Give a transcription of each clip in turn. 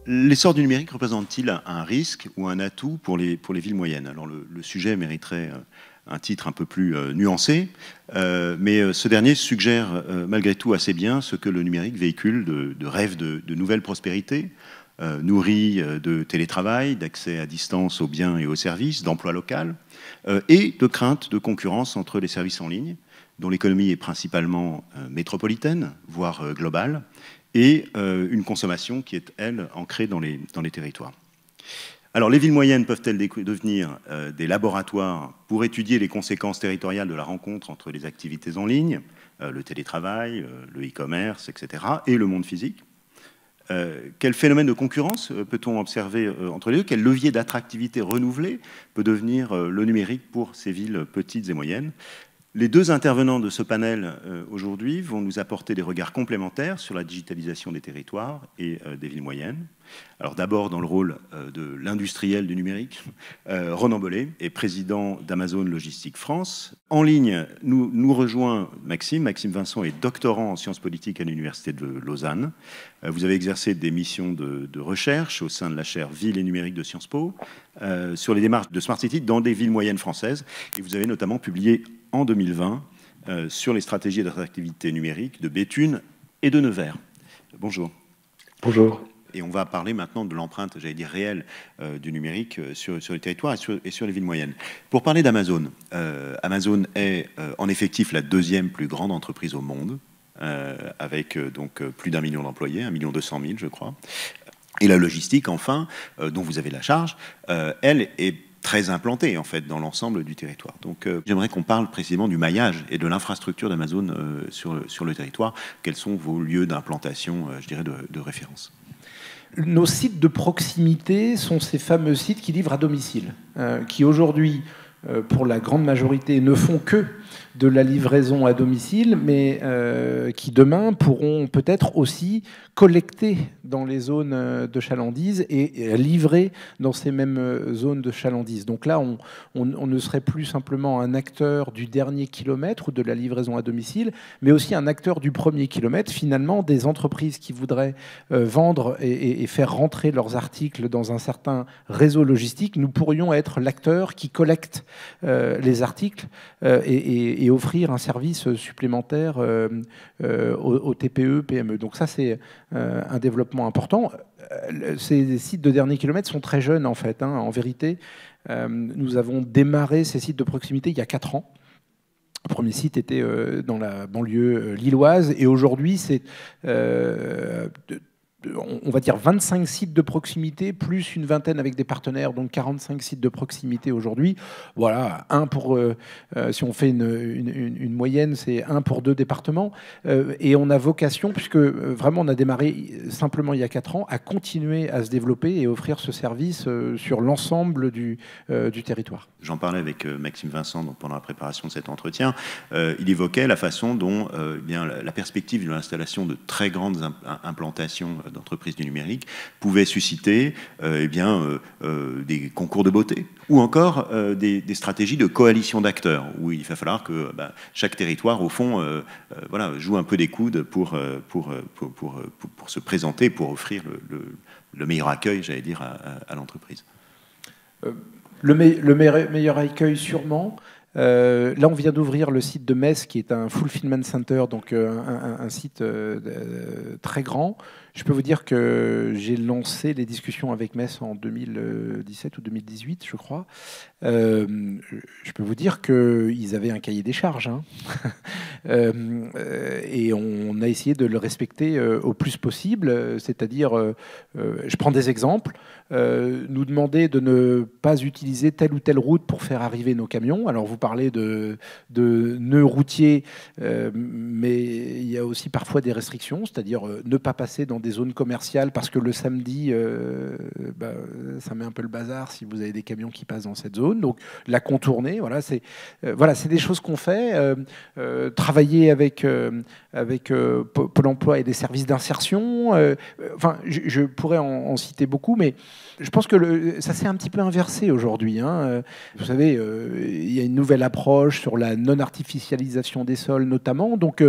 L'essor du numérique représente-t-il un risque ou un atout pour les villes moyennes? Alors le sujet mériterait un titre un peu plus nuancé, mais ce dernier suggère malgré tout assez bien ce que le numérique véhicule de rêves de nouvelles prospérités, nourris de télétravail, d'accès à distance aux biens et aux services, d'emploi local, et de crainte de concurrence entre les services en ligne, dont l'économie est principalement métropolitaine, voire globale, et une consommation qui est, elle, ancrée dans les territoires. Alors, les villes moyennes peuvent-elles devenir des laboratoires pour étudier les conséquences territoriales de la rencontre entre les activités en ligne, le télétravail, le e-commerce, etc., et le monde physique? Quel phénomène de concurrence peut-on observer entre les deux? Quel levier d'attractivité renouvelé peut devenir le numérique pour ces villes petites et moyennes? Les deux intervenants de ce panel aujourd'hui vont nous apporter des regards complémentaires sur la digitalisation des territoires et des villes moyennes. Alors d'abord dans le rôle de l'industriel du numérique, Ronan Bollet est président d'Amazon Logistique France. En ligne, nous rejoint Maxime Vincent est doctorant en sciences politiques à l'Université de Lausanne. Vous avez exercé des missions de recherche au sein de la chaire Ville et numérique de Sciences Po sur les démarches de Smart City dans des villes moyennes françaises. Et vous avez notamment publié en 2020 sur les stratégies d'attractivité numérique de Béthune et de Nevers. Bonjour. Bonjour. Et on va parler maintenant de l'empreinte, j'allais dire, réelle du numérique sur les territoires et sur les villes moyennes. Pour parler d'Amazon, Amazon est en effectif la deuxième plus grande entreprise au monde, avec donc plus d'1 million d'employés, 1,2 million, je crois. Et la logistique, enfin, dont vous avez la charge, elle est très implantée en fait dans l'ensemble du territoire. Donc j'aimerais qu'on parle précisément du maillage et de l'infrastructure d'Amazon sur le territoire. Quels sont vos lieux d'implantation, je dirais, de référence? Nos sites de proximité sont ces fameux sites qui livrent à domicile, qui aujourd'hui, pour la grande majorité, ne font que de la livraison à domicile, mais qui demain pourront peut-être aussi collecter dans les zones de chalandise et livrer dans ces mêmes zones de chalandise. Donc là, on ne serait plus simplement un acteur du dernier kilomètre ou de la livraison à domicile, mais aussi un acteur du premier kilomètre, finalement, des entreprises qui voudraient vendre et faire rentrer leurs articles dans un certain réseau logistique. Nous pourrions être l'acteur qui collecte les articles et offrir un service supplémentaire aux TPE, PME. Donc ça, c'est un développement important. Ces sites de dernier kilomètre sont très jeunes, en fait. En vérité, nous avons démarré ces sites de proximité il y a 4 ans. Le premier site était dans la banlieue lilloise, et aujourd'hui, c'est on va dire 25 sites de proximité, plus une vingtaine avec des partenaires, donc 45 sites de proximité aujourd'hui. Voilà, si on fait une moyenne, c'est 1 pour 2 départements. Et on a vocation, puisque vraiment on a démarré simplement il y a 4 ans, à continuer à se développer et offrir ce service sur l'ensemble du territoire. J'en parlais avec Maxime Vincent donc, pendant la préparation de cet entretien. Il évoquait la façon dont bien, la perspective de l'installation de très grandes implantations d'entreprises du numérique pouvait susciter des concours de beauté ou encore des stratégies de coalition d'acteurs où il va falloir que chaque territoire au fond joue un peu des coudes pour se présenter, pour offrir le meilleur accueil, j'allais dire, à l'entreprise. Le meilleur accueil sûrement. Là, on vient d'ouvrir le site de Metz, qui est un fulfillment center, donc un site très grand. Je peux vous dire que j'ai lancé les discussions avec Metz en 2017 ou 2018, je crois. Je peux vous dire qu'ils avaient un cahier des charges. Et on a essayé de le respecter au plus possible. C'est-à-dire, je prends des exemples, nous demander de ne pas utiliser telle ou telle route pour faire arriver nos camions. Alors, vous parlez de nœuds routiers, mais il y a aussi parfois des restrictions, c'est-à-dire ne pas passer dans des zones commerciales parce que le samedi, ça met un peu le bazar si vous avez des camions qui passent dans cette zone. Donc la contourner, c'est des choses qu'on fait. Travailler avec Pôle emploi et des services d'insertion. Je pourrais en citer beaucoup, mais je pense que ça s'est un petit peu inversé aujourd'hui. Vous savez, il y a une nouvelle approche sur la non-artificialisation des sols notamment. Donc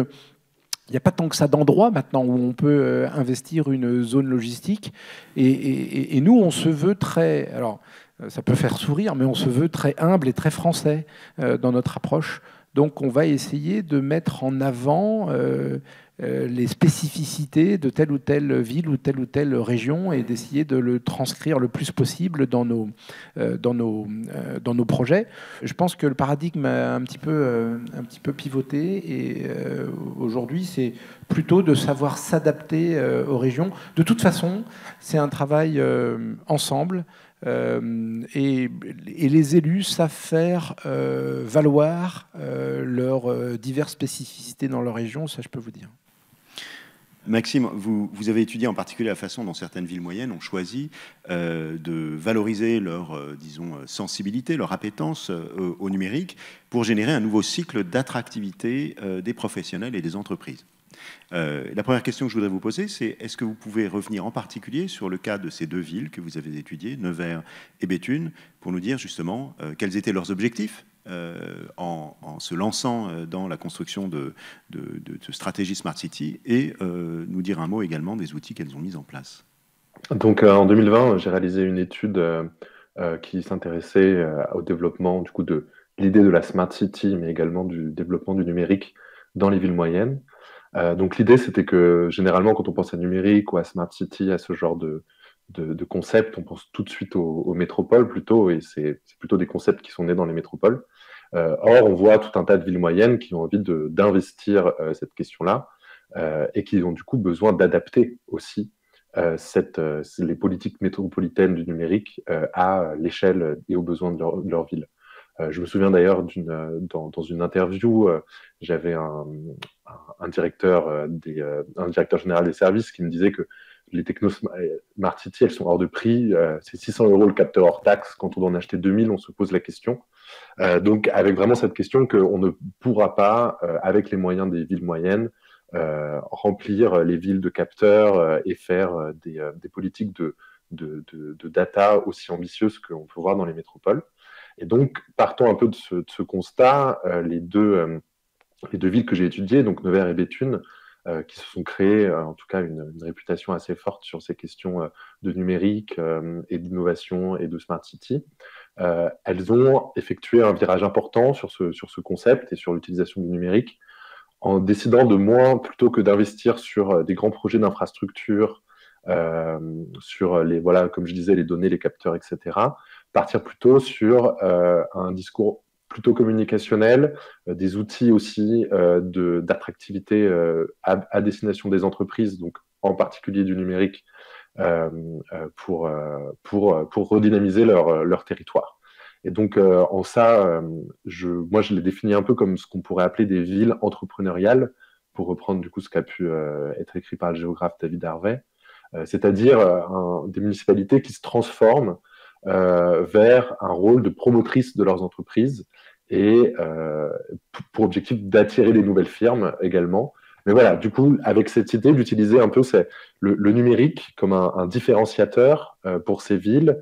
il n'y a pas tant que ça d'endroits maintenant où on peut investir une zone logistique. Et nous, on se veut très... Alors, ça peut faire sourire, mais on se veut très humble et très français dans notre approche. Donc, on va essayer de mettre en avant les spécificités de telle ou telle ville ou telle région et d'essayer de le transcrire le plus possible dans nos projets. Je pense que le paradigme a un petit peu pivoté et aujourd'hui, c'est plutôt de savoir s'adapter aux régions. De toute façon, c'est un travail ensemble. Et les élus savent faire valoir leurs diverses spécificités dans leur région, ça je peux vous dire. Maxime, vous avez étudié en particulier la façon dont certaines villes moyennes ont choisi de valoriser leur, disons, sensibilité, leur appétence au numérique pour générer un nouveau cycle d'attractivité des professionnels et des entreprises. La première question que je voudrais vous poser, c'est est-ce que vous pouvez revenir en particulier sur le cas de ces deux villes que vous avez étudiées, Nevers et Béthune, pour nous dire justement quels étaient leurs objectifs en se lançant dans la construction de stratégies Smart City et nous dire un mot également des outils qu'elles ont mis en place. Donc en 2020, j'ai réalisé une étude qui s'intéressait au développement du coup, de l'idée de la Smart City, mais également du développement du numérique dans les villes moyennes. Donc l'idée, c'était que généralement, quand on pense à numérique ou à Smart City, à ce genre de concept, on pense tout de suite aux métropoles plutôt, et c'est plutôt des concepts qui sont nés dans les métropoles. Or, on voit tout un tas de villes moyennes qui ont envie d'investir cette question-là et qui ont du coup besoin d'adapter aussi les politiques métropolitaines du numérique à l'échelle et aux besoins de leur ville. Je me souviens d'ailleurs dans une interview, j'avais un directeur général des services qui me disait que les techno Smart City, elles sont hors de prix. C'est 600 € le capteur hors taxe. Quand on doit en acheter 2000, on se pose la question. Donc, avec vraiment cette question qu'on ne pourra pas, avec les moyens des villes moyennes, remplir les villes de capteurs et faire des politiques de data aussi ambitieuses qu'on peut voir dans les métropoles. Et donc, partant un peu de ce constat, les deux villes que j'ai étudiées, donc Nevers et Béthune, qui se sont créées, en tout cas, une réputation assez forte sur ces questions de numérique et d'innovation et de Smart City. Elles ont effectué un virage important sur ce concept et sur l'utilisation du numérique, en décidant de moins, plutôt que d'investir sur des grands projets d'infrastructure, sur comme je disais, les données, les capteurs, etc., partir plutôt sur un discours plutôt communicationnel, des outils aussi d'attractivité à destination des entreprises, donc en particulier du numérique, pour redynamiser leur territoire. Et donc, en ça, moi, je l'ai défini un peu comme ce qu'on pourrait appeler des villes entrepreneuriales, pour reprendre du coup ce qu'a pu être écrit par le géographe David Harvey, c'est-à-dire des municipalités qui se transforment vers un rôle de promotrice de leurs entreprises et pour objectif d'attirer les nouvelles firmes également. Mais voilà, du coup, avec cette idée d'utiliser un peu le numérique comme un différenciateur pour ces villes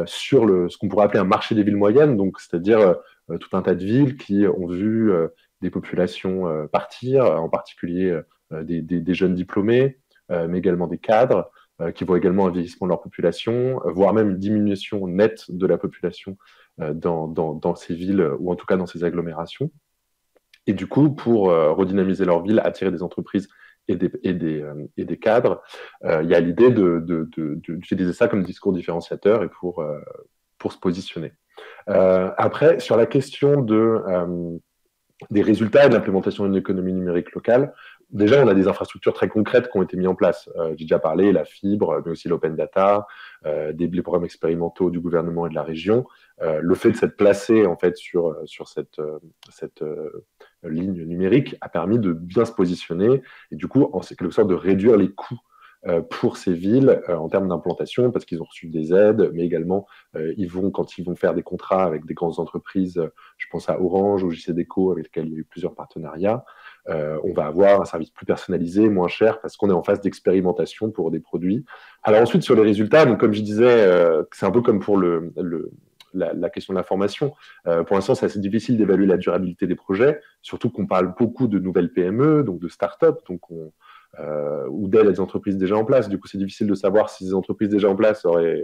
sur ce qu'on pourrait appeler un marché des villes moyennes, donc c'est-à-dire tout un tas de villes qui ont vu des populations partir, en particulier des jeunes diplômés, mais également des cadres, qui voient également un vieillissement de leur population, voire même une diminution nette de la population dans ces villes, ou en tout cas dans ces agglomérations. Et du coup, pour redynamiser leur ville, attirer des entreprises et des cadres, il y a l'idée d'utiliser ça comme discours différenciateur et pour se positionner. Après, sur la question des résultats et de l'implémentation d'une économie numérique locale, déjà, on a des infrastructures très concrètes qui ont été mises en place. J'ai déjà parlé, la fibre, mais aussi l'open data, les programmes expérimentaux du gouvernement et de la région. Le fait de s'être placé en fait, sur cette ligne numérique a permis de bien se positionner et du coup, en quelque sorte, de réduire les coûts pour ces villes en termes d'implantation, parce qu'ils ont reçu des aides, mais également, quand ils vont faire des contrats avec des grandes entreprises, je pense à Orange, au JCDecaux, avec lesquels il y a eu plusieurs partenariats, on va avoir un service plus personnalisé, moins cher, parce qu'on est en phase d'expérimentation pour des produits. Alors ensuite, sur les résultats, donc, comme je disais, c'est un peu comme pour la question de l'information. Pour l'instant, c'est assez difficile d'évaluer la durabilité des projets, surtout qu'on parle beaucoup de nouvelles PME, donc de start-up, ou d'aides à des entreprises déjà en place. Du coup, c'est difficile de savoir si ces entreprises déjà en place auraient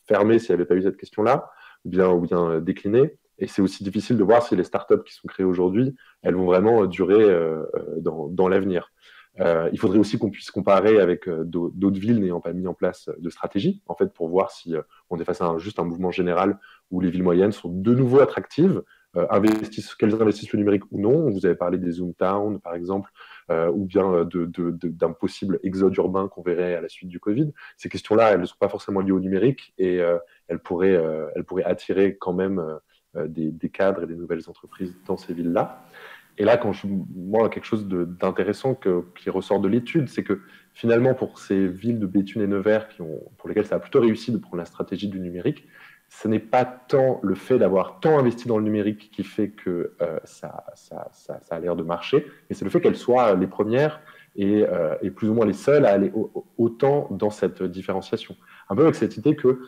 fermé s'il n'y avait pas eu cette question-là, ou bien décliné. Et c'est aussi difficile de voir si les startups qui sont créées aujourd'hui, elles vont vraiment durer dans l'avenir. Il faudrait aussi qu'on puisse comparer avec d'autres villes n'ayant pas mis en place de stratégie, en fait, pour voir si on est face à juste un mouvement général où les villes moyennes sont de nouveau attractives, qu'elles investissent le numérique ou non. Vous avez parlé des Zoom Town, par exemple, ou bien d'un possible exode urbain qu'on verrait à la suite du Covid. Ces questions-là, elles ne sont pas forcément liées au numérique et elles pourraient attirer quand même des cadres et des nouvelles entreprises dans ces villes-là. Et là, moi, quelque chose d'intéressant qui ressort de l'étude, c'est que finalement, pour ces villes de Béthune et Nevers, pour lesquelles ça a plutôt réussi de prendre la stratégie du numérique, ce n'est pas tant le fait d'avoir tant investi dans le numérique qui fait que ça a l'air de marcher, mais c'est le fait qu'elles soient les premières et plus ou moins les seules à aller autant dans cette différenciation. Un peu avec cette idée que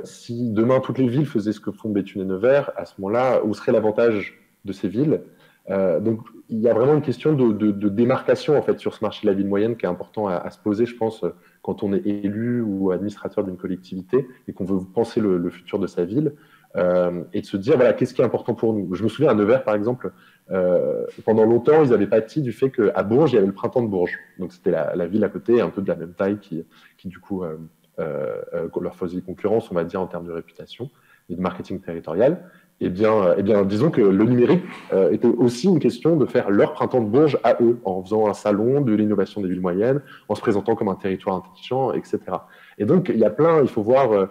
si demain toutes les villes faisaient ce que font Béthune et Nevers, à ce moment-là, où serait l'avantage de ces villes? Donc, il y a vraiment une question de démarcation en fait sur ce marché de la ville moyenne qui est important à se poser, je pense, quand on est élu ou administrateur d'une collectivité et qu'on veut penser le futur de sa ville, et de se dire voilà, qu'est-ce qui est important pour nous. Je me souviens à Nevers, par exemple, pendant longtemps, ils avaient pâti du fait qu'à Bourges, il y avait le printemps de Bourges. Donc, c'était la ville à côté, un peu de la même taille, qui du coup leur faisait concurrence, on va dire, en termes de réputation et de marketing territorial. Eh bien, disons que le numérique était aussi une question de faire leur printemps de Bourges à eux, en faisant un salon de l'innovation des villes moyennes, en se présentant comme un territoire intelligent, etc. Et donc, il faut voir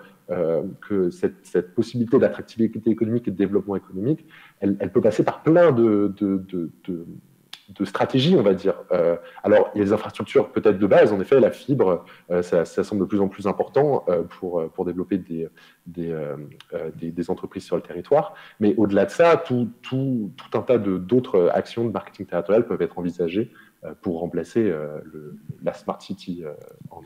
que cette possibilité d'attractivité économique et de développement économique, elle peut passer par plein de stratégie, on va dire. Alors, il y a des infrastructures peut-être de base. En effet, la fibre, ça semble de plus en plus important pour développer des entreprises sur le territoire. Mais au-delà de ça, tout un tas d'autres actions de marketing territorial peuvent être envisagées pour remplacer la Smart City en